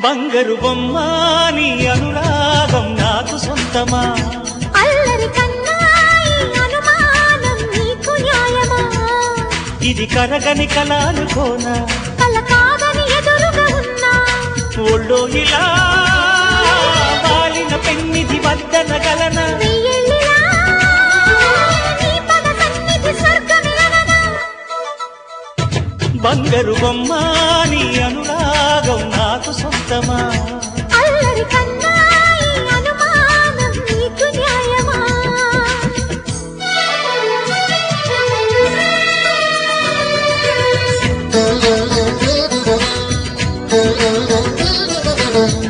బంగారు బొమ్మ నీ అనురాగం నాకు సొంతమా అల్లరి కన్నాయి అనుమానం నీకు న్యాయమా ఇది కరగని కలానుకోనా కల కాదని ఎదురుగా ఉన్నా ఒళ్ళో ఇలా వాలిన పెన్నిధి వద్దనగలనా వెయ్యేళ్ళిలా నీ పద సన్నిధి స్వర్గమిలగనా బంగారు బొమ్మ నీ అనురాగం నాకు సొంతమా అల్లరి కన్నాయి అనుమానం నీకు న్యాయమా Thank you.